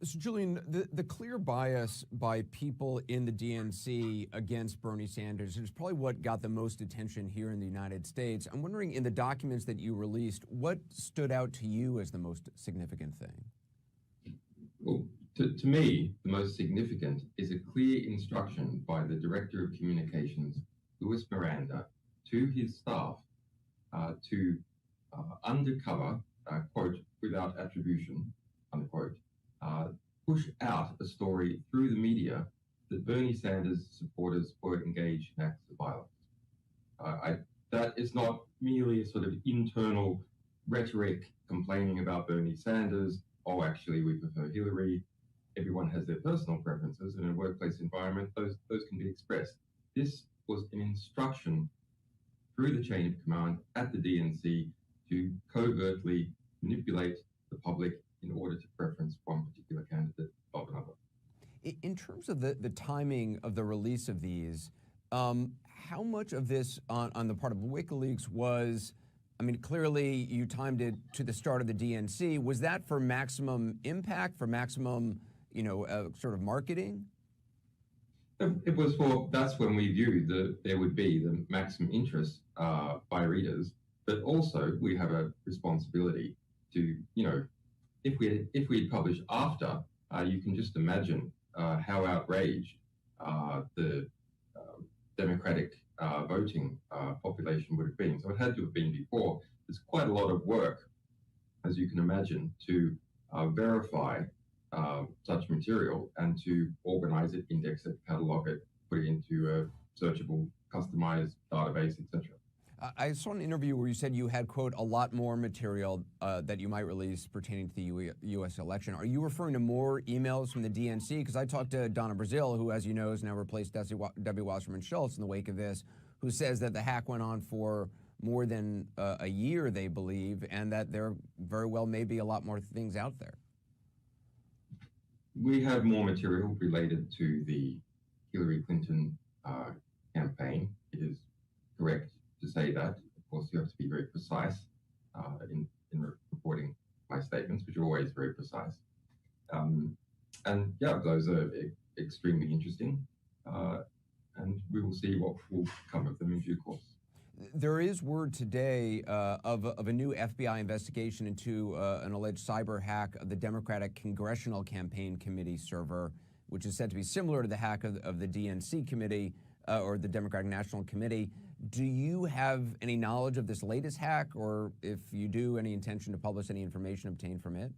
So, Julian, the clear bias by people in the DNC against Bernie Sanders is probably what got the most attention here in the United States. I'm wondering, in the documents that you released, what stood out to you as the most significant thing? Well, to me, the most significant is a clear instruction by the Director of Communications, Louis Miranda, to his staff to undercover, quote, without attribution, unquote, push out a story through the media that Bernie Sanders supporters were engaged in acts of violence. That is not merely a sort of internal rhetoric complaining about Bernie Sanders. Oh, actually, we prefer Hillary. Everyone has their personal preferences, and in a workplace environment, those can be expressed. This was an instruction through the chain of command at the DNC to covertly manipulate the public in order to preference one particular candidate of another. In terms of the timing of the release of these, how much of this on the part of WikiLeaks was, I mean, clearly you timed it to the start of the DNC. Was that for maximum impact, for maximum, sort of marketing? It was that's when we viewed that there would be the maximum interest by readers, but also we have a responsibility to, if we had published after, you can just imagine how outraged the Democratic voting population would have been. So it had to have been before. There's quite a lot of work, as you can imagine, to verify such material and to organize it, index it, catalog it, put it into a searchable, customized database, etc. I saw an interview where you said you had, quote, a lot more material that you might release pertaining to the U.S. election. Are you referring to more emails from the DNC? Because I talked to Donna Brazile, who, as you know, has now replaced Debbie Wasserman Schultz in the wake of this, who says that the hack went on for more than a year, they believe, and that there very well may be a lot more things out there. We have more material related to the Hillary Clinton campaign. It is correct to say that. Of course, you have to be very precise in reporting my statements, which are always very precise. And yeah, those are extremely interesting. And we will see what will come of them in due course. There is word today of a new FBI investigation into an alleged cyber hack of the Democratic Congressional Campaign Committee server, which is said to be similar to the hack of the DNC committee or the Democratic National Committee. Do you have any knowledge of this latest hack, or if you do, any intention to publish any information obtained from it?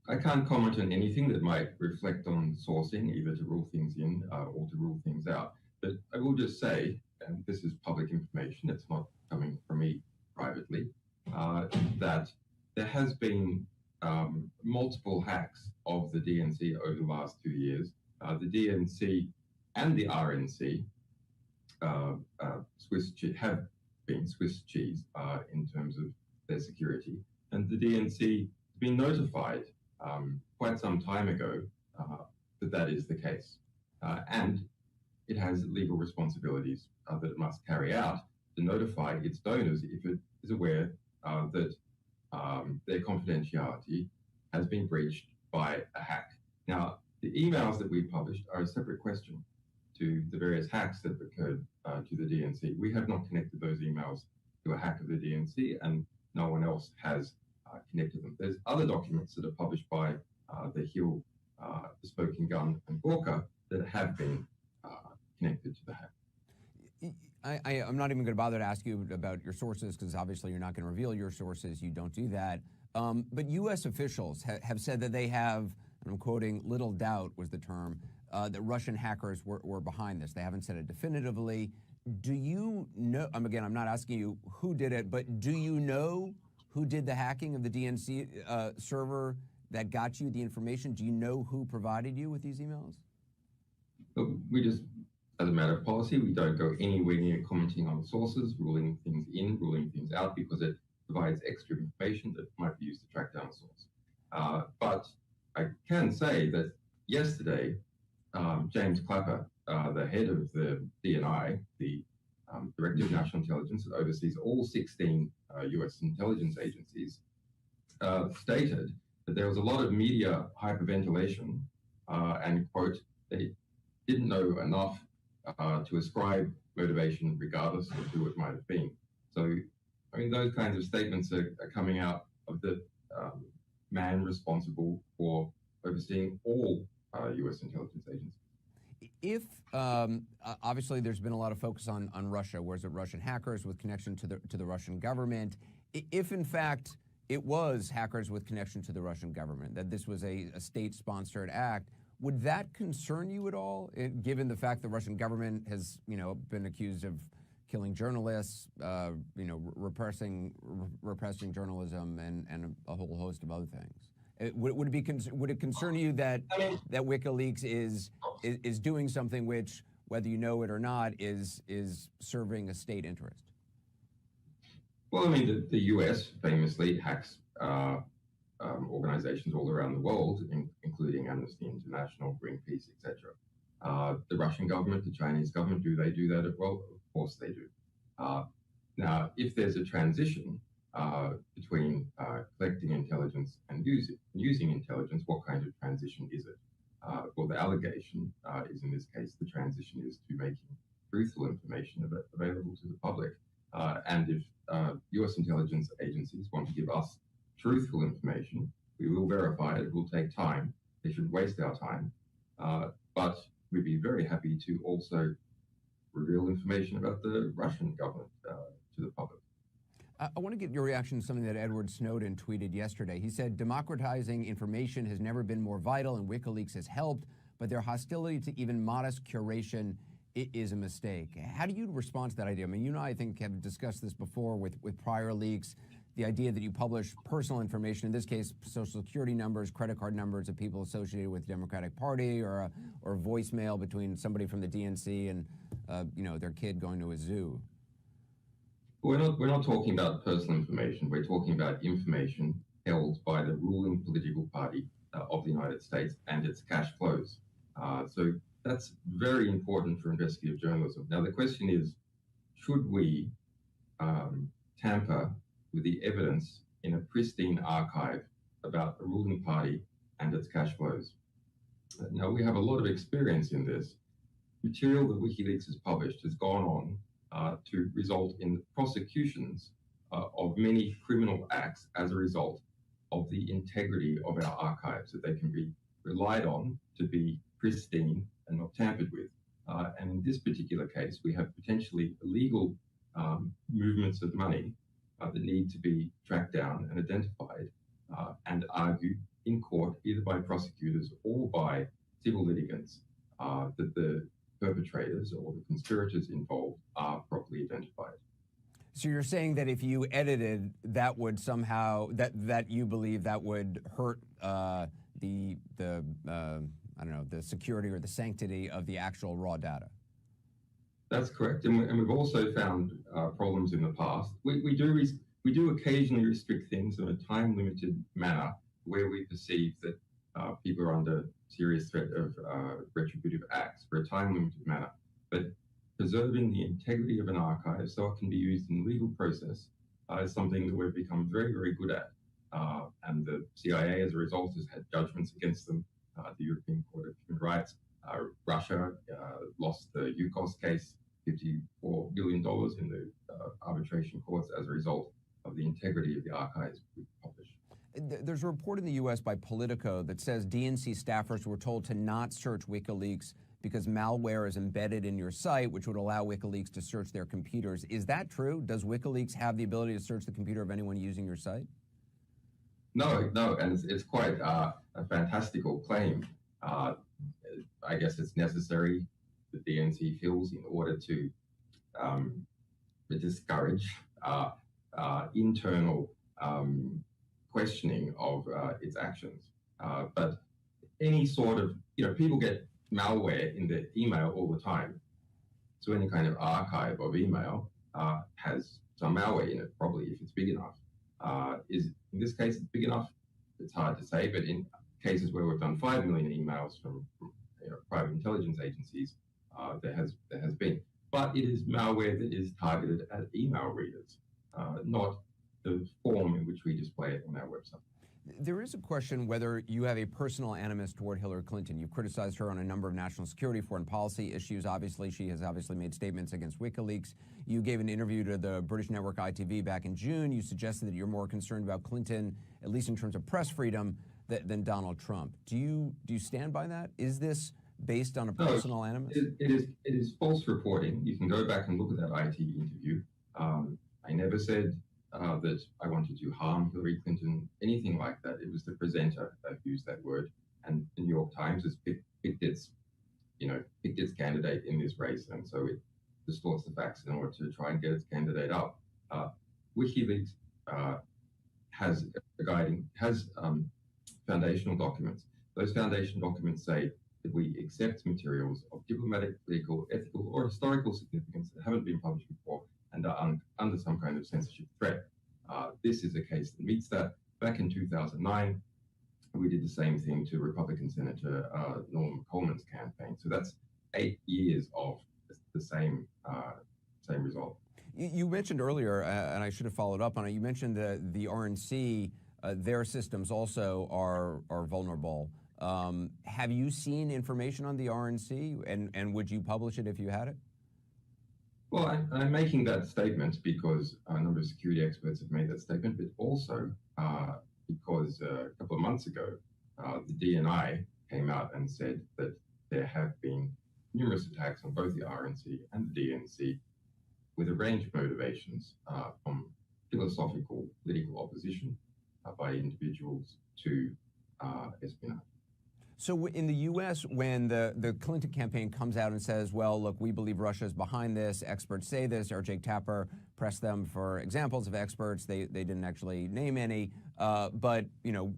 I can't comment on anything that might reflect on sourcing, either to rule things in or to rule things out. But I will just say, and this is public information, it's not coming from me privately, that there has been multiple hacks of the DNC over the last 2 years. The DNC and the RNC have been Swiss cheese in terms of their security. And the DNC has been notified quite some time ago that is the case. And it has legal responsibilities that it must carry out to notify its donors if it is aware that their confidentiality has been breached by a hack. Now, the emails that we published are a separate question to the various hacks that occurred to the DNC. We have not connected those emails to a hack of the DNC, and no one else has connected them. There's other documents that are published by the Hill, the Smoking Gun, and Gawker that have been connected to the hack. I'm not even going to bother to ask you about your sources, because obviously you're not going to reveal your sources. You don't do that. But U.S. officials have said that they have, and I'm quoting, little doubt was the term, that Russian hackers were behind this. They haven't said it definitively. Do you know, again, I'm not asking you who did it, but do you know who did the hacking of the DNC server that got you the information? Do you know who provided you with these emails? We just, as a matter of policy, we don't go anywhere near commenting on sources, ruling things in, ruling things out, because it provides extra information that might be used to track down a source. But I can say that yesterday, James Clapper, the head of the DNI, the Director of National Intelligence that oversees all 16 U.S. intelligence agencies, stated that there was a lot of media hyperventilation and, quote, they didn't know enough to ascribe motivation regardless of who it might have been. So, I mean, those kinds of statements are coming out of the man responsible for overseeing all U.S. intelligence agencies. If obviously there's been a lot of focus on Russia, whereas it Russian hackers with connection to the Russian government. If in fact it was hackers with connection to the Russian government, that this was a state-sponsored act, would that concern you at all, given the fact the Russian government has, been accused of killing journalists, repressing journalism, and a whole host of other things? Would it concern you that WikiLeaks is doing something which, whether you know it or not, is serving a state interest? Well, I mean, the U.S. famously hacks organizations all around the world, including Amnesty International, Greenpeace, etc. The Russian government, the Chinese government, do they do that as well? Of course they do. Now, if there's a transition between collecting intelligence and using intelligence, what kind of transition is it? Well, the allegation is, in this case, the transition is to making truthful information available to the public. And if U.S. intelligence agencies want to give us truthful information, we will verify it. It will take time. They shouldn't waste our time. But we'd be very happy to also reveal information about the Russian government to the public. I want to get your reaction to something that Edward Snowden tweeted yesterday. He said, democratizing information has never been more vital, and WikiLeaks has helped, but their hostility to even modest curation is a mistake. How do you respond to that idea? I mean, you and I think have discussed this before with prior leaks, the idea that you publish personal information, in this case, social security numbers, credit card numbers of people associated with the Democratic Party, or a voicemail between somebody from the DNC and their kid going to a zoo. We're not talking about personal information. We're talking about information held by the ruling political party of the United States and its cash flows. So that's very important for investigative journalism. Now, the question is, should we tamper with the evidence in a pristine archive about the ruling party and its cash flows? Now, we have a lot of experience in this. Material that WikiLeaks has published has gone on to result in prosecutions of many criminal acts as a result of the integrity of our archives, that they can be relied on to be pristine and not tampered with. And in this particular case, we have potentially illegal movements of money that need to be tracked down and identified and argued in court, either by prosecutors or by civil litigants, that the perpetrators or the conspirators involved are properly identified. So you're saying that if you edited, that would somehow, that you believe that would hurt the security or the sanctity of the actual raw data? That's correct, and we've also found problems in the past. We do occasionally restrict things in a time-limited manner where we perceive that people are under serious threat of retributive acts for a time-limited manner. But preserving the integrity of an archive so it can be used in legal process is something that we've become very, very good at. And the CIA, as a result, has had judgments against them. The European Court of Human Rights. Russia lost the UCOS case, $54 billion in the arbitration courts as a result of the integrity of the archives we publish. There's a report in the U.S. by Politico that says DNC staffers were told to not search WikiLeaks because malware is embedded in your site, which would allow WikiLeaks to search their computers. Is that true? Does WikiLeaks have the ability to search the computer of anyone using your site? No, and it's quite a fantastical claim. I guess it's necessary, the DNC feels, in order to discourage internal questioning of its actions. But any sort of, people get malware in their email all the time. So any kind of archive of email has some malware in it, probably, if it's big enough. In this case, it's big enough? It's hard to say, but in cases where we've done 5 million emails from private intelligence agencies, there has been. But it is malware that is targeted at email readers, not the form in which we display it on our website. There is a question whether you have a personal animus toward Hillary Clinton. You've criticized her on a number of national security, foreign policy issues. Obviously, she has obviously made statements against WikiLeaks. You gave an interview to the British network ITV back in June. You suggested that you're more concerned about Clinton, at least in terms of press freedom, than Donald Trump. Do you stand by that? Is this based on a personal animus? It is false reporting. You can go back and look at that ITV interview. I never said that I wanted to harm Hillary Clinton, anything like that. It was the presenter that used that word, and the New York Times has picked its candidate in this race, and so it distorts the facts in order to try and get its candidate up. WikiLeaks has foundational documents. Those foundational documents say that we accept materials of diplomatic, legal, ethical, or historical significance that haven't been published before and are under some kind of censorship threat. This is a case that meets that. Back in 2009, we did the same thing to Republican Senator Norm Coleman's campaign. So that's 8 years of the same result. You mentioned earlier, and I should have followed up on it, you mentioned the RNC, their systems also are vulnerable. Have you seen information on the RNC, and would you publish it if you had it? Well, I'm making that statement because a number of security experts have made that statement, but also because a couple of months ago, the DNI came out and said that there have been numerous attacks on both the RNC and the DNC with a range of motivations, from philosophical, political opposition by individuals to espionage. So in the U.S., when the Clinton campaign comes out and says, well, look, we believe Russia is behind this, experts say this, or Jake Tapper pressed them for examples of experts, they didn't actually name any, but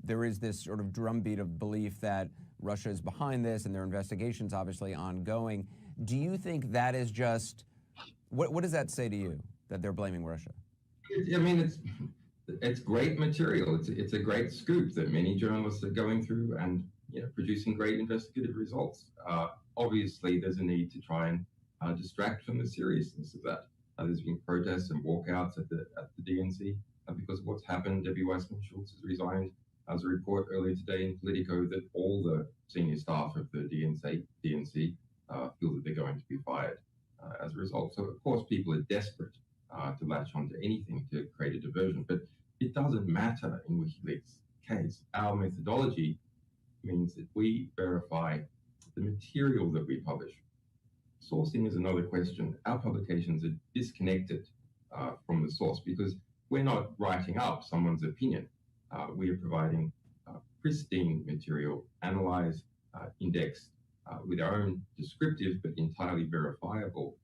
there is this sort of drumbeat of belief that Russia is behind this and their investigation's obviously ongoing. Do you think that is just, what does that say to you, that they're blaming Russia? I mean, it's great material. It's a great scoop that many journalists are going through and producing great investigative results. Obviously, there's a need to try and distract from the seriousness of that. There's been protests and walkouts at the DNC because of what's happened. Debbie Weissman-Schultz has resigned. There's a report earlier today in Politico that all the senior staff of the DNC feel that they're going to be fired as a result. So, of course, people are desperate to latch onto anything to create a diversion. But it doesn't matter in WikiLeaks' case. Our methodology means that we verify the material that we publish. Sourcing is another question. Our publications are disconnected from the source because we're not writing up someone's opinion. We are providing pristine material, analyzed, indexed, with our own descriptive but entirely verifiable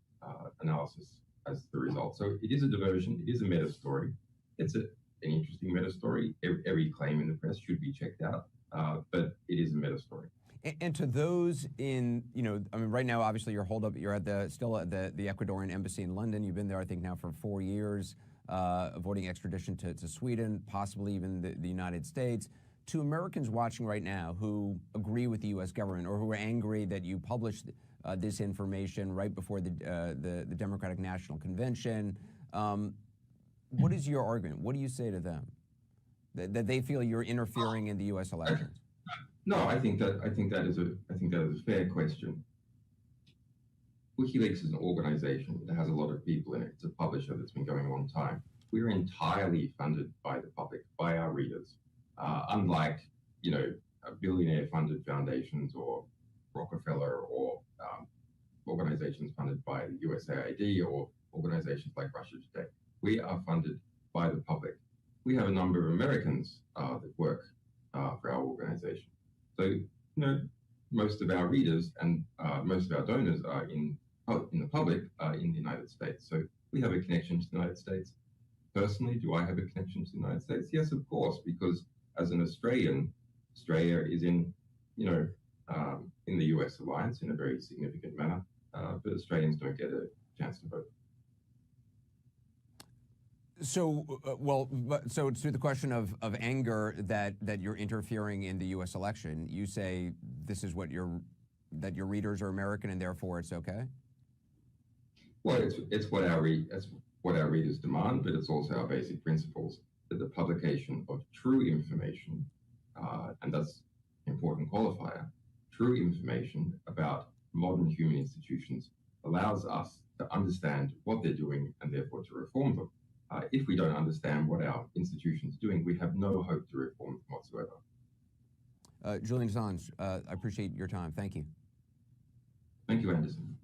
analysis as the result. So it is a diversion, it is a meta story. It's an interesting meta story. Every claim in the press should be checked out, but it is a meta story. And to those in, I mean, right now, obviously, you're still at the Ecuadorian embassy in London. You've been there, I think, now for 4 years, avoiding extradition to Sweden, possibly even the United States. To Americans watching right now who agree with the U.S. government or who are angry that you published this information right before the Democratic National Convention, what is your argument? What do you say to them? That they feel you're interfering in the U.S. elections? No, I think that is a fair question. WikiLeaks is an organization that has a lot of people in it. It's a publisher that's been going a long time. We're entirely funded by the public, by our readers. Unlike, billionaire-funded foundations or Rockefeller or organizations funded by the USAID or organizations like Russia Today. We are funded by the public. We have a number of Americans that work for our organization. So, most of our readers and most of our donors are in the public in the United States. So we have a connection to the United States. Personally, do I have a connection to the United States? Yes, of course, because as an Australian, Australia is in the US alliance in a very significant manner, but Australians don't get a chance to vote. So, so to the question of anger that you're interfering in the U.S. election, you say this is that your readers are American and therefore it's okay? Well, it's what our readers demand, but it's also our basic principles. that the publication of true information, and that's an important qualifier, true information about modern human institutions allows us to understand what they're doing and therefore to reform them. If we don't understand what our institutions are doing, we have no hope to reform them whatsoever. Julian Assange, I appreciate your time. Thank you. Thank you, Anderson.